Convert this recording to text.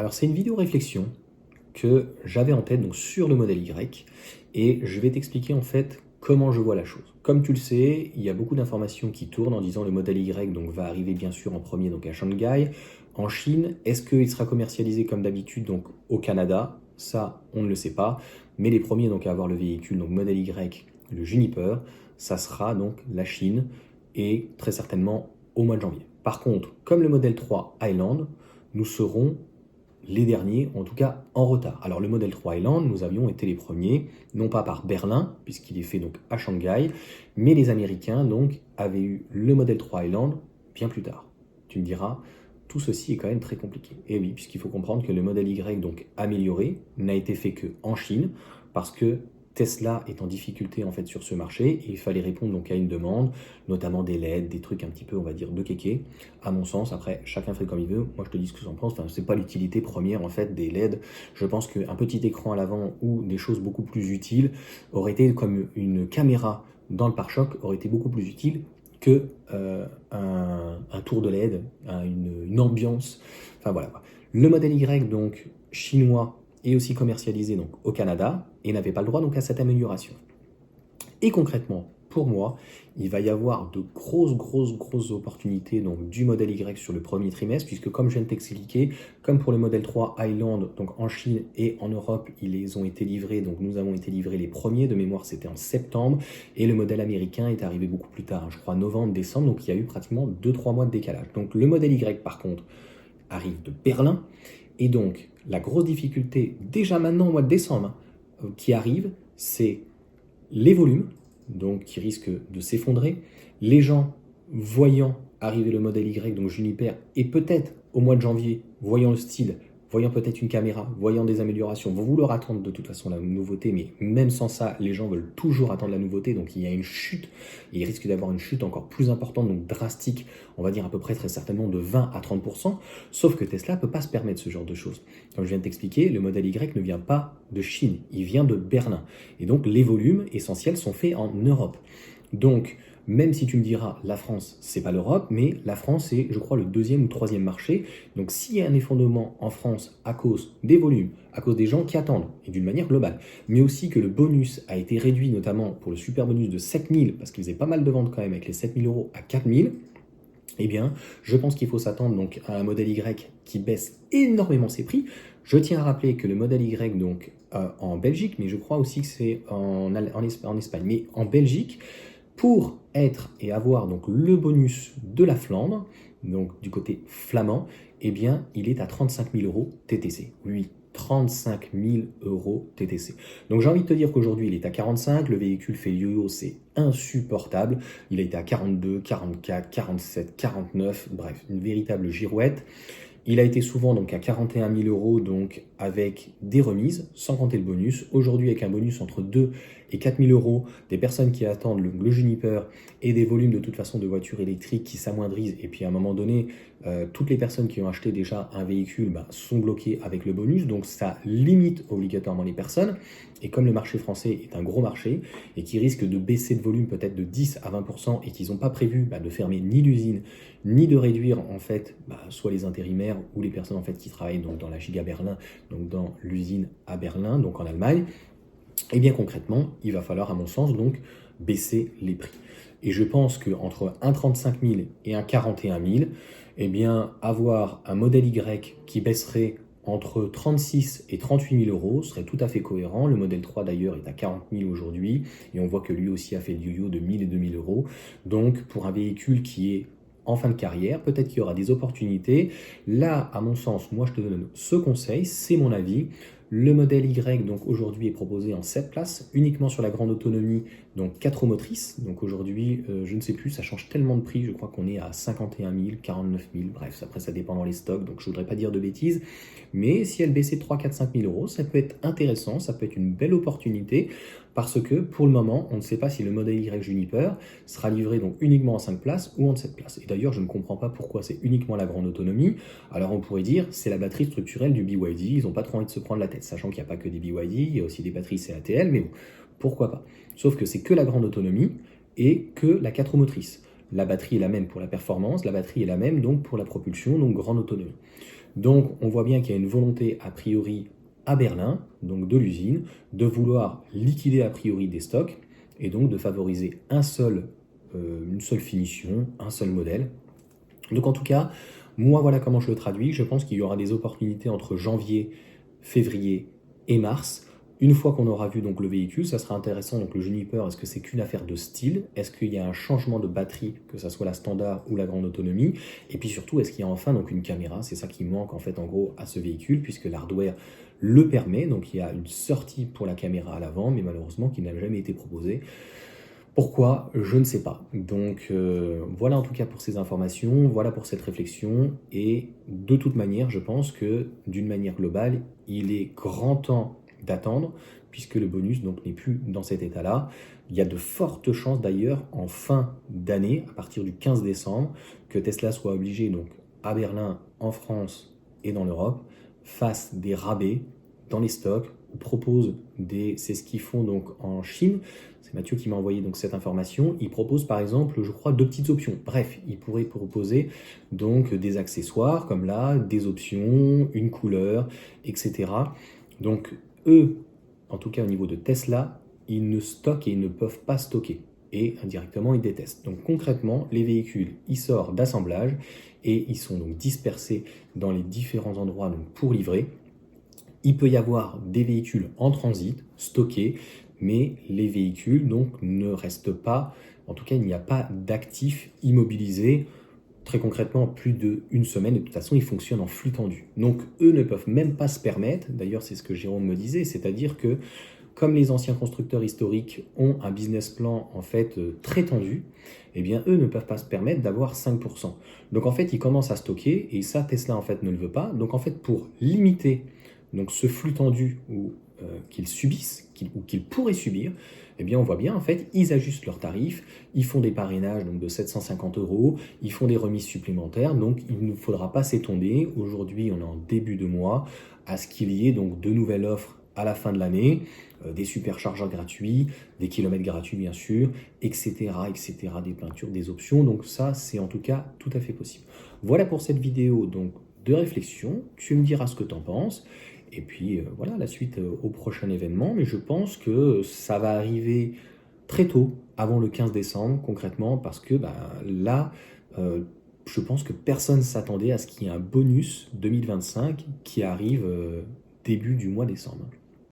Alors c'est une vidéo réflexion que j'avais en tête donc sur le modèle Y et je vais t'expliquer en fait comment je vois la chose. Comme tu le sais, il y a beaucoup d'informations qui tournent en disant le modèle Y donc va arriver bien sûr en premier donc à Shanghai, en Chine. Est-ce qu'il sera commercialisé comme d'habitude donc au Canada? Ça, on ne le sait pas. Mais les premiers donc à avoir le véhicule donc modèle Y, le Juniper, ça sera donc la Chine et très certainement au mois de janvier. Par contre, comme le modèle 3 Highland, nous serons les derniers, en tout cas en retard. Alors le modèle 3 Highland, nous avions été les premiers, non pas par Berlin, puisqu'il est fait donc à Shanghai, mais les Américains donc avaient eu le modèle 3 Highland bien plus tard. Tu me diras, tout ceci est quand même très compliqué. Et oui, puisqu'il faut comprendre que le modèle Y donc amélioré n'a été fait que en Chine, parce que Tesla est en difficulté en fait sur ce marché et il fallait répondre donc à une demande, notamment des LED, des trucs un petit peu on va dire de kéké. À mon sens, après chacun fait comme il veut. Moi je te dis ce que j'en pense. Enfin, c'est pas l'utilité première en fait des LED. Je pense qu'un petit écran à l'avant ou des choses beaucoup plus utiles aurait été comme une caméra dans le pare-choc aurait été beaucoup plus utile que un tour de LED, une ambiance. Enfin voilà. Le modèle Y donc chinois est aussi commercialisé donc au Canada et n'avait pas le droit donc à cette amélioration. Et concrètement, pour moi, il va y avoir de grosses opportunités donc du modèle Y sur le premier trimestre, puisque comme je viens de t'expliquer, comme pour le modèle 3 Highland, donc en Chine et en Europe, ils ont été livrés, donc nous avons été livrés les premiers, de mémoire c'était en septembre, et le modèle américain est arrivé beaucoup plus tard, je crois novembre, décembre, donc il y a eu pratiquement 2-3 mois de décalage. Donc le modèle Y par contre arrive de Berlin, et donc la grosse difficulté, déjà maintenant au mois de décembre, qui arrive, c'est les volumes, donc qui risquent de s'effondrer. Les gens voyant arriver le modèle Y, donc Juniper, et peut-être au mois de janvier, voyant le style, voyant peut-être une caméra, voyant des améliorations, vont vouloir attendre de toute façon la nouveauté, mais même sans ça, les gens veulent toujours attendre la nouveauté, donc il y a une chute, et il risque d'avoir une chute encore plus importante, donc drastique, on va dire à peu près très certainement de 20 à 30%, sauf que Tesla ne peut pas se permettre ce genre de choses. Comme je viens de t'expliquer, le modèle Y ne vient pas de Chine, il vient de Berlin, et donc les volumes essentiels sont faits en Europe. Donc, même si tu me diras, la France, c'est pas l'Europe, mais la France est, je crois, le deuxième ou troisième marché. Donc, s'il y a un effondrement en France à cause des volumes, à cause des gens qui attendent, et d'une manière globale, mais aussi que le bonus a été réduit, notamment pour le super bonus de 7 000, parce qu'il faisait pas mal de ventes quand même avec les 7 000 euros à 4 000, eh bien, je pense qu'il faut s'attendre donc à un modèle Y qui baisse énormément ses prix. Je tiens à rappeler que le modèle Y, donc en Belgique, mais je crois aussi que c'est en Espagne, mais en Belgique, pour être et avoir donc le bonus de la Flandre, donc du côté flamand, eh bien, il est à 35 000 euros TTC. Oui, 35 000 euros TTC. Donc j'ai envie de te dire qu'aujourd'hui il est à 45, le véhicule fait yo-yo, c'est insupportable. Il a été à 42, 44, 47, 49, bref, une véritable girouette. Il a été souvent donc à 41 000 euros, donc avec des remises, sans compter le bonus. Aujourd'hui, avec un bonus entre 2 et 4 000 euros, des personnes qui attendent le Juniper et des volumes de toute façon de voitures électriques qui s'amoindrissent. Et puis à un moment donné, toutes les personnes qui ont acheté déjà un véhicule sont bloquées avec le bonus. Donc ça limite obligatoirement les personnes. Et comme le marché français est un gros marché et qui risque de baisser de volume peut-être de 10 à 20% et qu'ils n'ont pas prévu de fermer ni l'usine, ni de réduire en fait soit les intérimaires ou les personnes en fait qui travaillent donc dans la Giga Berlin, donc dans l'usine à Berlin, donc en Allemagne, et bien concrètement, il va falloir à mon sens donc baisser les prix. Et je pense qu'entre un 35 000 et un 41 000, eh bien avoir un modèle Y qui baisserait entre 36 et 38 000 euros serait tout à fait cohérent. Le modèle 3 d'ailleurs est à 40 000 aujourd'hui et on voit que lui aussi a fait le yo-yo de 1 000 et 2 000 euros. Donc pour un véhicule qui est en fin de carrière, peut-être qu'il y aura des opportunités. Là, à mon sens, moi je te donne ce conseil, c'est mon avis. Le modèle Y, donc aujourd'hui, est proposé en 7 places, uniquement sur la grande autonomie, donc 4 roues motrices. Donc aujourd'hui, je ne sais plus, ça change tellement de prix, je crois qu'on est à 51 000, 49 000, bref, après ça dépend dans les stocks, donc je ne voudrais pas dire de bêtises. Mais si elle baissait de 3, 4, 5 000 euros, ça peut être intéressant, ça peut être une belle opportunité, parce que pour le moment, on ne sait pas si le modèle Y Juniper sera livré donc uniquement en 5 places ou en 7 places. Et d'ailleurs, je ne comprends pas pourquoi c'est uniquement la grande autonomie. Alors on pourrait dire, c'est la batterie structurelle du BYD, ils n'ont pas trop envie de se prendre la tête, sachant qu'il n'y a pas que des BYD, il y a aussi des batteries CATL, mais bon, pourquoi pas. Sauf que c'est que la grande autonomie et que la 4 roues motrices. La batterie est la même pour la performance, la batterie est la même donc pour la propulsion, donc grande autonomie. Donc on voit bien qu'il y a une volonté a priori à Berlin, donc de l'usine, de vouloir liquider a priori des stocks et donc de favoriser une seule finition, un seul modèle. Donc en tout cas, moi voilà comment je le traduis. Je pense qu'il y aura des opportunités entre janvier, février et mars. Une fois qu'on aura vu donc le véhicule, ça sera intéressant. Donc le Juniper, est-ce que c'est qu'une affaire de style? Est-ce qu'il y a un changement de batterie, que ça soit la standard ou la grande autonomie? Et puis surtout, est-ce qu'il y a enfin donc une caméra? C'est ça qui manque en fait en gros à ce véhicule, puisque l'hardware le permet. Donc il y a une sortie pour la caméra à l'avant, mais malheureusement qui n'a jamais été proposée. Pourquoi? Je ne sais pas. Donc voilà en tout cas pour ces informations, voilà pour cette réflexion. Et de toute manière, je pense que d'une manière globale, il est grand temps d'attendre, puisque le bonus donc n'est plus dans cet état-là. Il y a de fortes chances d'ailleurs en fin d'année, à partir du 15 décembre, que Tesla soit obligé donc à Berlin, en France et dans l'Europe, fasse des rabais dans les stocks, ou propose c'est ce qu'ils font donc en Chine. C'est Mathieu qui m'a envoyé donc cette information. Il propose par exemple, je crois, 2 petites options. Bref, il pourrait proposer donc des accessoires comme là, des options, une couleur, etc. Donc eux, en tout cas au niveau de Tesla, ils ne stockent et ils ne peuvent pas stocker. Et indirectement, ils détestent. Donc concrètement, les véhicules, ils sortent d'assemblage et ils sont donc dispersés dans les différents endroits donc, pour livrer. Il peut y avoir des véhicules en transit, stockés, mais les véhicules donc ne restent pas, en tout cas il n'y a pas d'actifs immobilisés très concrètement plus d'une semaine. De toute façon, ils fonctionnent en flux tendu. Donc eux ne peuvent même pas se permettre, d'ailleurs c'est ce que Jérôme me disait, c'est-à-dire que comme les anciens constructeurs historiques ont un business plan en fait très tendu, eh bien eux ne peuvent pas se permettre d'avoir 5%. Donc en fait, ils commencent à stocker et ça Tesla en fait ne le veut pas. Donc en fait, pour limiter donc ce flux tendu qu'ils subissent ou qu'ils pourraient subir, eh bien on voit bien en fait, ils ajustent leurs tarifs, ils font des parrainages donc de 750 €, ils font des remises supplémentaires, donc il ne faudra pas s'étonner. Aujourd'hui, on est en début de mois, à ce qu'il y ait donc de nouvelles offres à la fin de l'année, des superchargeurs gratuits, des kilomètres gratuits bien sûr, etc., etc., des peintures, des options. Donc ça, c'est en tout cas tout à fait possible. Voilà pour cette vidéo donc de réflexion. Tu me diras ce que tu en penses. Et puis voilà, la suite au prochain événement. Mais je pense que ça va arriver très tôt, avant le 15 décembre, concrètement, parce que là, je pense que personne ne s'attendait à ce qu'il y ait un bonus 2025 qui arrive début du mois décembre.